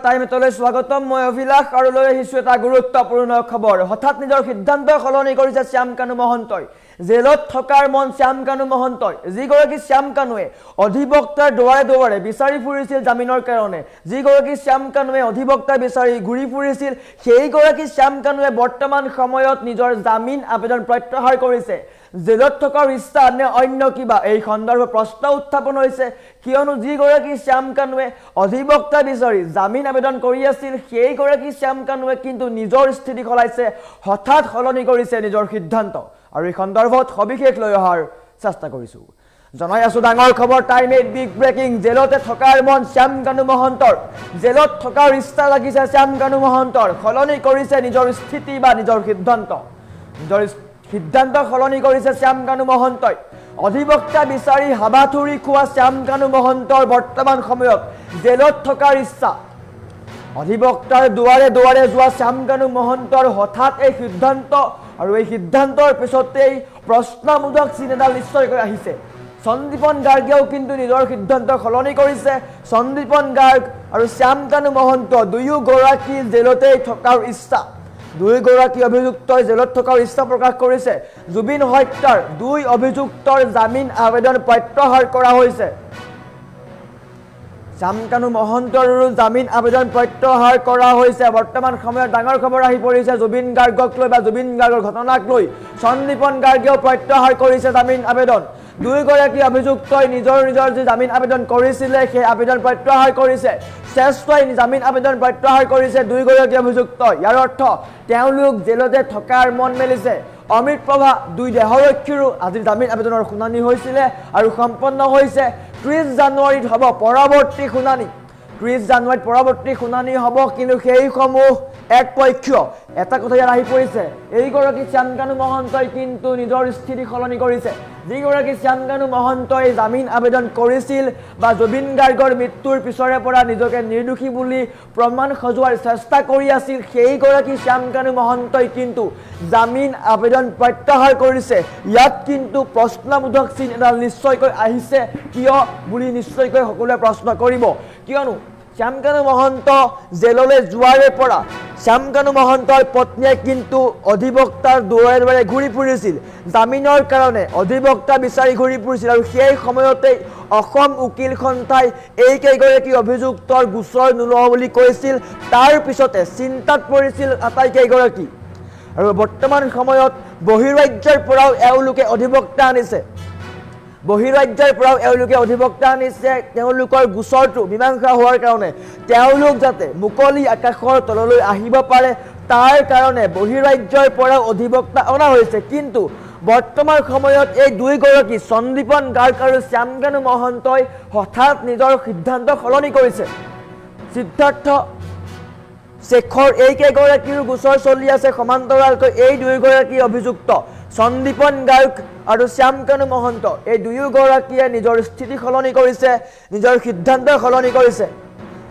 টাইমলৈ স্বাগতম মই অভিলাষ আৰু লৈ আহিছো এটা গুৰুত্বপূৰ্ণ খবৰ হঠাৎ নিজৰ সিদ্ধান্ত সলনি কৰিছে শ্যামকানু মহন্তই জেলত থকাৰ মন শ্যামকানু মহন্তই যিগৰাকী শ্যামকানুৱে অধিবক্তাৰ দুৱাৰে দুৱাৰে বিচাৰি ফুৰিছিল জামিনৰ কাৰণে যিগৰাকী শ্যামকানুৱে অধিবক্তা বিচাৰি ঘূৰি ফুৰিছিল সেইগৰাকী শ্যামকানুৱে বৰ্তমান সময়ত নিজৰ জামিন আবেদন প্ৰত্যাহাৰ কৰিছে জেলত থকাৰ ইচ্ছা নে অন্য কিবা এই সন্দৰ্ভত প্ৰশ্ন উত্থাপন হৈছে কিয়নো যিগৰাকী শ্যামকানুৱে অধিবক্তা বিচাৰি জামিন আবেদন কৰি আছিল সেইগৰাকী শ্যামকানুৱে কিন্তু নিজৰ স্থিতি সলাইছে হঠাৎ সলনি কৰিছে নিজৰ সিদ্ধান্ত আৰু এই সন্দৰ্ভত সবিশেষ লৈ অহাৰ চেষ্টা কৰিছো জনাই আছো ডাঙৰ খবৰ টাইম 8 বিগ ব্ৰেকিং জেলতে থকাৰ মন শ্যামকানু মহন্তৰ জেলত থকাৰ ইচ্ছা লাগিছে শ্যামকানু মহন্তৰ সলনি কৰিছে নিজৰ স্থিতি বা নিজৰ সিদ্ধান্ত সিদ্ধান্ত সলনি কৰিছে শ্যামকানু মহন্তই অধিবক্তা বিচাৰি হাবাথুৰি খোৱা শ্যামকানু মহন্তৰ বৰ্তমান সময়ত জেলত থকাৰ ইচ্ছা অধিবক্তাৰ দুৱাৰে দুৱাৰে যোৱা শ্যামকানু মহন্তৰ হঠাৎ এই সিদ্ধান্ত আৰু এই সিদ্ধান্তৰ পিছতেই প্ৰশ্নবোধক চিন এডাল নিশ্চয়কৈ আহিছে সন্দীপন গাৰ্গেও কিন্তু নিজৰ সিদ্ধান্ত সলনি কৰিছে সন্দীপন গাৰ্গ আৰু শ্যামকানু মহন্ত দুয়োগৰাকী জেলতেই থকাৰ ইচ্ছা দুয়োগৰাকী অভিযুক্তই জেলত থকাৰ ইচ্ছা প্ৰকাশ কৰিছে জুবিন হত্যাৰ দুই অভিযুক্তৰ জামিন আবেদন প্ৰত্যাহাৰ কৰা হৈছে শ্যামকানু মহন্তৰো জামিন আবেদন প্ৰত্যাহাৰ কৰা হৈছে বৰ্তমান সময়ত ডাঙৰ খবৰ আহি পৰিছে জুবিন গাৰ্গক লৈ বা জুবিন গাৰ্গৰ ঘটনাক লৈ সন্দীপন গাৰ্গেও প্ৰত্যাহাৰ কৰিছে জামিন আবেদন দুয়োগৰাকী অভিযুক্তই নিজৰ নিজৰ যে জামিন আবেদন কৰিছিলে সেই আবেদন প্ৰত্যাহাৰ কৰিছে শ্ৰেষ্ঠই জামিন আবেদন প্ৰত্যাহাৰ কৰিছে দুয়োগৰাকী অভিযুক্ত ইয়াৰ অৰ্থ তেওঁলোক জেলতে থকাৰ মন মেলিছে অমৃত প্ৰভা দুই দেহৰক্ষীৰো আজি জামিন আবেদনৰ শুনানি হৈছিলে আৰু সম্পন্ন হৈছে 30 জানুৱাৰীত হ'ব পৰৱৰ্তী শুনানি 30 জানুৱাৰীত পৰৱৰ্তী শুনানি হ'ব কিন্তু সেই সমূহ একপক্ষীয় এটা কথা ইয়াত আহি পৰিছে এইগৰাকী শ্যামকানু মহন্তই কিন্তু নিজৰ স্থিতি সলনি কৰিছে যিগৰাকী শ্যামকানু মহন্তই জামিন আবেদন কৰিছিল বা জুবিন গাৰ্গৰ মৃত্যুৰ পিছৰে পৰা নিজকে নিৰ্দোষী বুলি প্ৰমাণ সজোৱাৰ চেষ্টা কৰি আছিল সেইগৰাকী শ্যামকানু মহন্তই কিন্তু জামিন আবেদন প্ৰত্যাহাৰ কৰিছে ইয়াত কিন্তু প্ৰশ্নবোধক চিন এডাল নিশ্চয়কৈ আহিছে কিয় বুলি নিশ্চয়কৈ সকলোৱে প্ৰশ্ন কৰিব কিয়নো শ্যামকানু মহন্ত জেললৈ যোৱাৰে পৰা শ্যামকানু মহন্তৰ পত্নীয়ে কিন্তু অধিবক্তাৰ দুৱাৰে দুৱাৰে ঘূৰি ফুৰিছিল জামিনৰ কাৰণে অধিবক্তা বিচাৰি ঘূৰি ফুৰিছিল আৰু সেই সময়তেই অসম উকিল সন্থাই এইকেইগৰাকী অভিযুক্তৰ গোচৰ নোলোৱা বুলি কৈছিল তাৰ পিছতে চিন্তাত পৰিছিল আটাইকেইগৰাকী আৰু বৰ্তমান সময়ত বহিৰাজ্যৰ পৰাও এওঁলোকে অধিবক্তা আনিছে বহিৰাজ্যৰ পৰাও এওঁলোকে অধিবক্তা আনিছে তেওঁলোকৰ গোচৰটো মীমাংসা হোৱাৰ কাৰণে তেওঁলোক যাতে মুকলি আকাশৰ তললৈ আহিব পাৰে তাৰ কাৰণে বহিৰাজ্যৰ পৰাও অধিবক্তা অনা হৈছে কিন্তু বৰ্তমান সময়ত এই দুইগৰাকী সন্দীপন গাৰ্গ আৰু শ্যামকানু মহন্তই হঠাৎ নিজৰ সিদ্ধান্ত সলনি কৰিছে সিদ্ধাৰ্থ শেখৰ এইকেইগৰাকীৰো গোচৰ চলি আছে সমান্তৰালকৈ এই দুইগৰাকী অভিযুক্ত সন্দীপন গাৰ্গ আৰু শ্যামকানু মহন্ত এই দুয়োগৰাকীয়ে নিজৰ স্থিতি সলনি কৰিছে নিজৰ সিদ্ধান্ত সলনি কৰিছে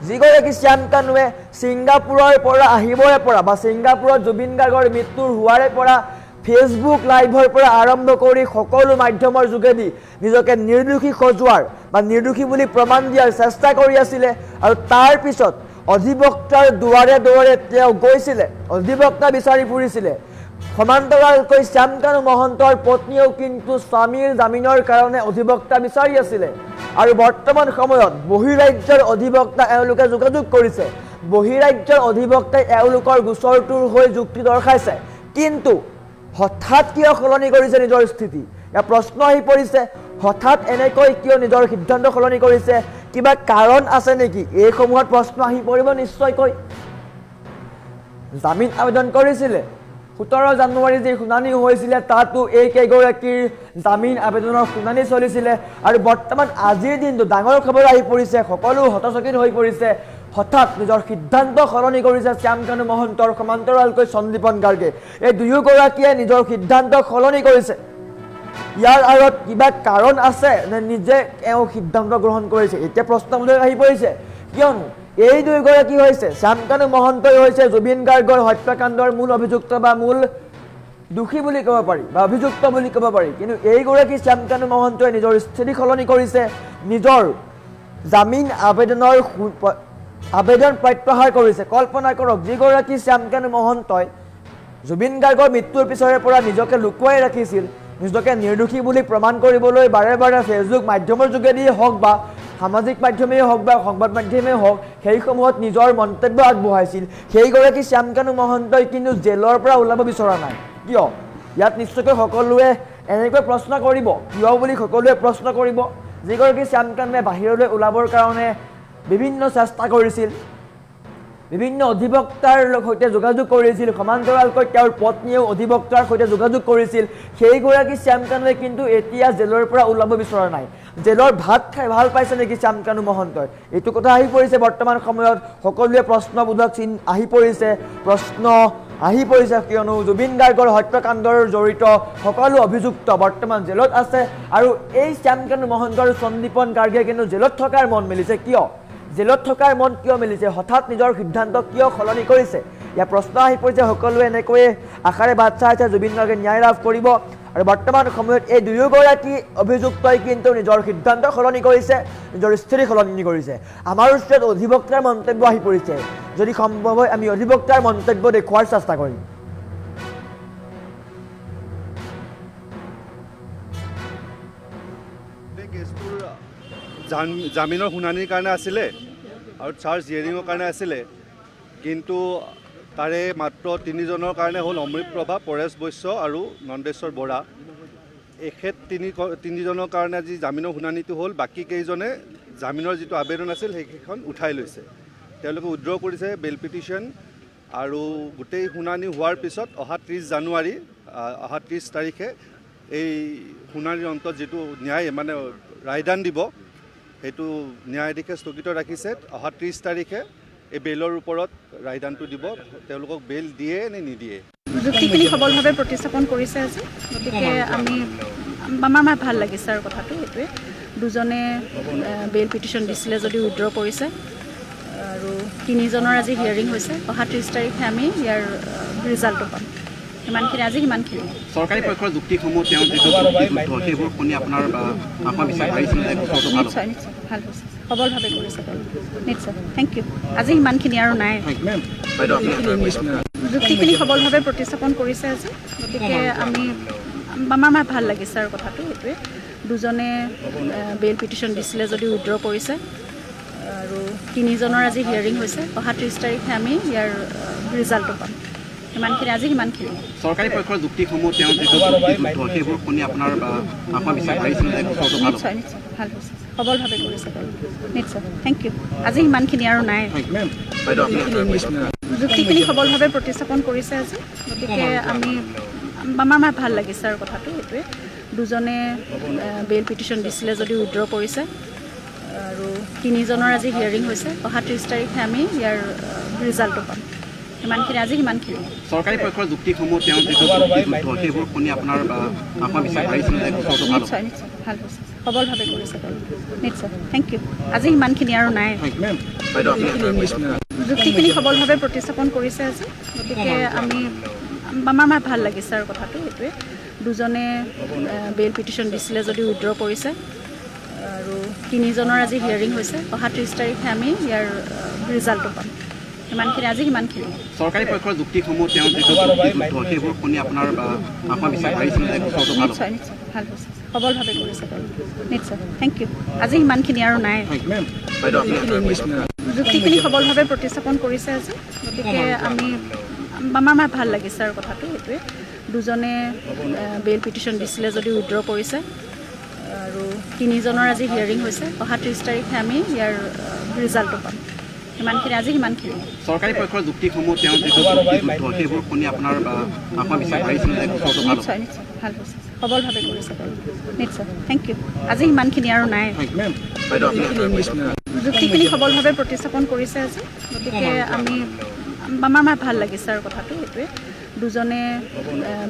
যিগৰাকী শ্যামকানুৱে ছিংগাপুৰৰ পৰা আহিবৰে পৰা বা ছিংগাপুৰত জুবিন গাৰ্গৰ মৃত্যুৰ হোৱাৰে পৰা ফেচবুক লাইভৰ পৰা আৰম্ভ কৰি সকলো মাধ্যমৰ যোগেদি নিজকে নিৰ্দোষী সজোৱাৰ বা নিৰ্দোষী বুলি প্ৰমাণ দিয়াৰ চেষ্টা কৰি আছিলে আৰু তাৰ পিছত অধিবক্তাৰ দুৱাৰে দুৱাৰে তেওঁ গৈছিলে অধিবক্তা বিচাৰি ফুৰিছিলে সমান্তৰালকৈ শ্যামকানু মহন্তৰ পত্নীয়েও কিন্তু স্বামীৰ জামিনৰ কাৰণে অধিবক্তা বিচাৰি আছিলে আৰু বৰ্তমান সময়ত বহিৰাজ্যৰ অধিবক্তা এওঁলোকে যোগাযোগ কৰিছে বহিৰাজ্যৰ অধিবক্তাই এওঁলোকৰ গোচৰটোৰ হৈ যুক্তি দৰ্শাইছে কিন্তু হঠাৎ কিয় সলনি কৰিছে নিজৰ স্থিতি ইয়াৰ প্ৰশ্ন আহি পৰিছে হঠাৎ এনেকৈ কিয় নিজৰ সিদ্ধান্ত সলনি কৰিছে কিবা কাৰণ আছে নেকি এইসমূহত প্ৰশ্ন আহি পৰিব নিশ্চয়কৈ জামিন আবেদন কৰিছিলে 17 জানুৱাৰী যে শুনানি হৈছিলে তাতো এইকেইগৰাকীৰ জামিন আবেদনৰ শুনানি চলিছিলে আৰু বৰ্তমান আজিৰ দিনটো ডাঙৰ খবৰ আহি পৰিছে সকলো হতচকিত হৈ পৰিছে হঠাৎ নিজৰ সিদ্ধান্ত সলনি কৰিছে শ্যামকানু মহন্তৰ সমান্তৰালকৈ সন্দীপন গাৰ্গে এই দুয়োগৰাকীয়ে নিজৰ সিদ্ধান্ত সলনি কৰিছে ইয়াৰ আঁৰত কিবা কাৰণ আছে নে নিজে এওঁ সিদ্ধান্ত গ্ৰহণ কৰিছে এতিয়া প্ৰশ্নবোধক আহি পৰিছে কিয়নো এই দুয়োগৰাকী হৈছে শ্যামকানু মহন্তই হৈছে জুবিন গাৰ্গৰ হত্যাকাণ্ডৰ মূল অভিযুক্ত বা মূল দোষী বুলি ক'ব পাৰি বা অভিযুক্ত বুলি ক'ব পাৰি কিন্তু এইগৰাকী শ্যামকানু মহন্তই নিজৰ স্থিতি সলনি কৰিছে নিজৰ জামিন আবেদনৰ আবেদন প্ৰত্যাহাৰ কৰিছে। কল্পনা কৰক, যিগৰাকী শ্যামকানু মহন্তই জুবিন গাৰ্গৰ মৃত্যুৰ পিছৰে পৰা নিজকে লুকুৱাই ৰাখিছিল, নিজকে নিৰ্দোষী বুলি প্ৰমাণ কৰিবলৈ বাৰে বাৰে ফেচবুক মাধ্যমৰ যোগেদিয়ে হওক বা সামাজিক মাধ্যমেই হওক বা সংবাদ মাধ্যমেই হওক সেইসমূহত নিজৰ মন্তব্য আগবঢ়াইছিল, সেইগৰাকী শ্যামকানু মহন্তই কিন্তু জেলৰ পৰা ওলাব বিচৰা নাই। কিয়? ইয়াত নিশ্চয়কৈ সকলোৱে এনেকৈ প্ৰশ্ন কৰিব, কিয় বুলি সকলোৱে প্ৰশ্ন কৰিব। যিগৰাকী শ্যামকানুৱে বাহিৰলৈ ওলাবৰ কাৰণে বিভিন্ন চেষ্টা কৰিছিল, বিভিন্ন অধিবক্তাৰ সৈতে যোগাযোগ কৰিছিল, সমান্তৰালকৈ তেওঁৰ পত্নীয়েও অধিবক্তাৰ সৈতে যোগাযোগ কৰিছিল, সেইগৰাকী শ্যামকানুৱে কিন্তু এতিয়া জেলৰ পৰা ওলাব বিচৰা নাই। জেলৰ ভাত খাই ভাল পাইছে নেকি শ্যামকানু মহন্তই? এইটো কথা আহি পৰিছে বৰ্তমান সময়ত। সকলোৱে প্ৰশ্নবোধক প্ৰশ্ন আহি পৰিছে, কিয়নো জুবিন গাৰ্গৰ হত্যাকাণ্ডৰ জড়িত সকলো অভিযুক্ত বৰ্তমান জেলত আছে। আৰু এই শ্যামকানু মহন্ত আৰু সন্দীপন গাৰ্গে কিন্তু জেলত থকাৰ মন মেলিছে। কিয় জেলত থকাৰ মন কিয় মেলিছে? হঠাৎ নিজৰ সিদ্ধান্ত কিয় সলনি কৰিছে? ইয়াৰ প্ৰশ্ন আহি পৰিছে। সকলোৱে এনেকৈয়ে আশাৰে বাট চাই আছে জুবিন গাৰ্গে ন্যায় লাভ কৰিব। আৰু বৰ্তমান সময়ত এই দুয়োগৰাকী অভিযুক্তই কিন্তু নিজৰ সিদ্ধান্ত সলনি কৰিছে, নিজৰ স্থিতি সলনি কৰিছে। আমাৰ ওচৰত অধিবক্তাৰ মন্তব্য আহি পৰিছে, যদি সম্ভৱ হয় আমি অধিবক্তাৰ মন্তব্য দেখুওৱাৰ চেষ্টা কৰিম। জামিনৰ শুনানিৰ কাৰণে আছিলে আৰু চাৰ্জ হিয়াৰিঙৰ কাৰণে আছিলে, কিন্তু তাৰে মাত্ৰ 3জনৰ কাৰণে হ'ল অমৃত প্ৰভা, পৰেশ বৈশ্য আৰু নন্দেশ্বৰ বৰা। এখেত তিনিজনৰ কাৰণে আজি জামিনৰ শুনানিটো হ'ল। বাকী কেইজনে জামিনৰ যিটো আবেদন আছিল সেইখন উঠাই লৈছে। তেওঁলোকে উইথড্ৰ কৰিছে বেল পিটিশ্যন। আৰু গোটেই শুনানি হোৱাৰ পিছত অহা 30 জানুৱাৰী, অহা 30 তাৰিখে এই শুনানিৰ অন্তত যিটো ন্যায় মানে ৰায়দান দিব, সেইটো ন্যায়াধীশে স্থগিত ৰাখিছে। অহা 30 তাৰিখে এই বেইলৰ ওপৰত ৰায়দানটো দিব, তেওঁলোকক বেইল দিয়ে নে নিদিয়ে। যুক্তিখিনি সবলভাৱে প্ৰতিস্থাপন কৰিছে আজি, গতিকে আমাৰ ভাল লাগিছে আৰু কথাটো সেইটোৱে। দুজনে বেইল পিটিশ্যন দিছিলে যদি উইথড্ৰ কৰিছে, আৰু 3জনৰ আজি হিয়াৰিং হৈছে। অহা 30 তাৰিখে আমি ইয়াৰ ৰিজাল্টটো পাম। সিমানখিনি আজি সিমানখিনি। চৰকাৰী পক্ষৰ যুক্তিসমূহ তেওঁ যিটো সেইবোৰ শুনি আপোনাৰ নিশ্চয় নিশ্চয় ভাল হৈছে, সবলভাৱে কৰিছে তেওঁ, নিশ্চয়। Thank you. আজি সিমানখিনি আৰু নাই। যুক্তিখিনি সবলভাৱে প্ৰতিস্থাপন কৰিছে আজি, গতিকে আমাৰ ভাল লাগিছে আৰু কথাটো সেইটোৱে। দুজনে বেইল পিটিশ্যন দিছিলে যদি উইথড্ৰ কৰিছে, আৰু 3জনৰ আজি হিয়াৰিং হৈছে। অহা 30 তাৰিখে আমি ইয়াৰ ৰিজাল্টটো পাম। সিমানখিনি আজি সিমানখিনি। চৰকাৰী পক্ষৰ যুক্তিসমূহ তেওঁ যিটো সেইবোৰ শুনি আপোনাৰ নিশ্চয় ভাল হৈছে, সবলভাৱে কৰিছে তেওঁ, নিশ্চয়। Thank you. আজি সিমানখিনি আৰু নাই। যুক্তিখিনি সবলভাৱে প্ৰতিস্থাপন কৰিছে আজি, গতিকে আমাৰ ভাল লাগিছে আৰু কথাটো সেইটোৱে। দুজনে বেইল পিটিশ্যন দিছিলে যদি উইথড্ৰ কৰিছে, আৰু 3জনৰ আজি হিয়াৰিং হৈছে। অহা 30 তাৰিখে আমি ইয়াৰ ৰিজাল্টটো পাম। সিমানখিনি আজি সিমানখিনি। চৰকাৰী পক্ষৰ যুক্তিসমূহ তেওঁ যিটো সেইবোৰ শুনি আপোনাৰ নিশ্চয় ভাল হৈছে, সবলভাৱে কৰিছে তেওঁ, নিশ্চয়। Thank you. আজি সিমানখিনি আৰু নাই। যুক্তিখিনি সবলভাৱে প্ৰতিস্থাপন কৰিছে আজি, গতিকে আমাৰ ভাল লাগিছে আৰু কথাটো সেইটোৱে। দুজনে বেইল পিটিশ্যন দিছিলে যদি উইথড্ৰ কৰিছে, আৰু 3জনৰ আজি হিয়াৰিং হৈছে। অহা 30 তাৰিখে আমি ইয়াৰ ৰিজাল্টটো পাম। সিমানখিনি আজি সিমানখিনি। চৰকাৰী পক্ষৰ যুক্তিসমূহ তেওঁ যিটো সেইবোৰ শুনি আপোনাৰ নিশ্চয় ভাল হৈছে, সবলভাৱে কৰিছে তেওঁ, নিশ্চয়। Thank you. আজি সিমানখিনি আৰু নাই। যুক্তিখিনি সবলভাৱে প্ৰতিস্থাপন কৰিছে আজি, গতিকে আমাৰ ভাল লাগিছে আৰু কথাটো সেইটোৱে। দুজনে বেইল পিটিশ্যন দিছিলে যদি উইথড্ৰ কৰিছে, আৰু 3জনৰ আজি হিয়াৰিং হৈছে। অহা 30 তাৰিখে আমি ইয়াৰ ৰিজাল্টটো পাম। সিমানখিনি আজি সিমানখিনি। চৰকাৰী পক্ষৰ যুক্তিসমূহ তেওঁ যিটো সেইবোৰ শুনি আপোনাৰ নিশ্চয় ভাল হৈছে, সবলভাৱে কৰিছে তেওঁ, নিশ্চয়। Thank you. আজি সিমানখিনি আৰু নাই। যুক্তিখিনি সবলভাৱে প্ৰতিস্থাপন কৰিছে আজি, গতিকে আমাৰ ভাল লাগিছে আৰু কথাটো সেইটোৱে। দুজনে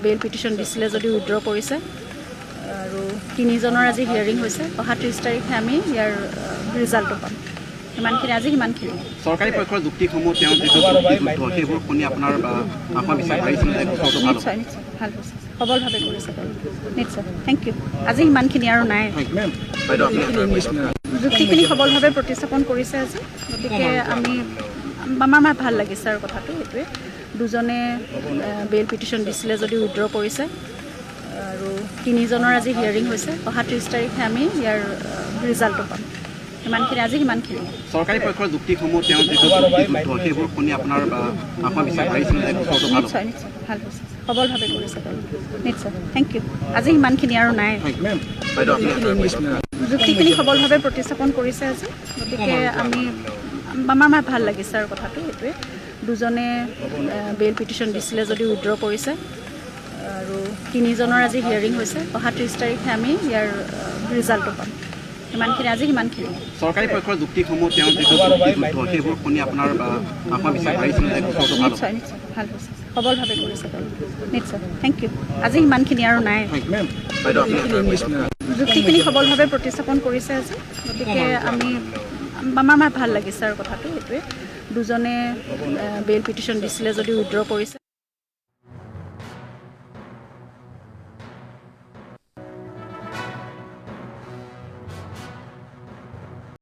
বেইল পিটিশ্যন দিছিলে যদি উইথড্ৰ কৰিছে, আৰু 3জনৰ আজি হিয়াৰিং হৈছে। অহা 30 তাৰিখে আমি ইয়াৰ ৰিজাল্টটো পাম। সিমানখিনি আজি সিমানখিনি। চৰকাৰী পক্ষৰ যুক্তিসমূহ তেওঁ যিটো সেইবোৰ শুনি আপোনাৰ নিশ্চয় ভাল হৈছে, সবলভাৱে কৰিছে তেওঁ, নিশ্চয়। Thank you. আজি সিমানখিনি আৰু নাই। যুক্তিখিনি সবলভাৱে প্ৰতিস্থাপন কৰিছে আজি, গতিকে আমাৰ ভাল লাগিছে আৰু কথাটো সেইটোৱে। দুজনে বেইল পিটিশ্যন দিছিলে যদি উইথড্ৰ কৰিছে আৰু তিনিজনৰ আজি হিয়াৰিং হৈছে। অহা 30 তাৰিখে আমি ইয়াৰ ৰিজাল্টটো পাম। সিমানখিনি চৰকাৰী পক্ষৰ যুক্তিসমূহ তেওঁ যিটো যুক্তিযুদ্ধ সেইবোৰ শুনি আপোনাৰ আত্মবিশ্বাস বাঢ়িছিল যে গোচৰটো ভাল হ'ব? নিশ্চয় ভাল হৈছে, সবলভাৱে কৰিছে নিশ্চয়। Thank you. আজি সিমানখিনি আৰু নাই। বাইদেউ আপুনি যুক্তিখিনি সবলভাৱে প্ৰতিস্থাপন কৰিছে আজি, গতিকে আমাৰ ভাল লাগিছে আৰু কথাটো সেইটোৱে। দুজনে বেইল পিটিশ্যন দিছিলে যদি উইথড্ৰ কৰিছে আৰু তিনিজনৰ আজি হিয়াৰিং হৈছে। অহা 30 তাৰিখে আমি ইয়াৰ ৰিজাল্টটো পাম। সিমানখিনি চৰকাৰী পক্ষৰ যুক্তিসমূহ তেওঁ যিটো যুক্তিযুদ্ধ সেইবোৰ শুনি আপোনাৰ আত্মবিশ্বাস বাঢ়িছিল যে গোচৰটো ভাল হ'ব? নিশ্চয় ভাল হৈছে, সবলভাৱে কৰিছে নিশ্চয়। Thank you. আজি সিমানখিনি আৰু নাই। বাইদেউ আপুনি যুক্তিখিনি সবলভাৱে প্ৰতিস্থাপন কৰিছে আজি, গতিকে আমাৰ ভাল লাগিছে আৰু কথাটো সেইটোৱে। দুজনে বেইল পিটিশ্যন দিছিলে যদি উইথড্ৰ কৰিছে।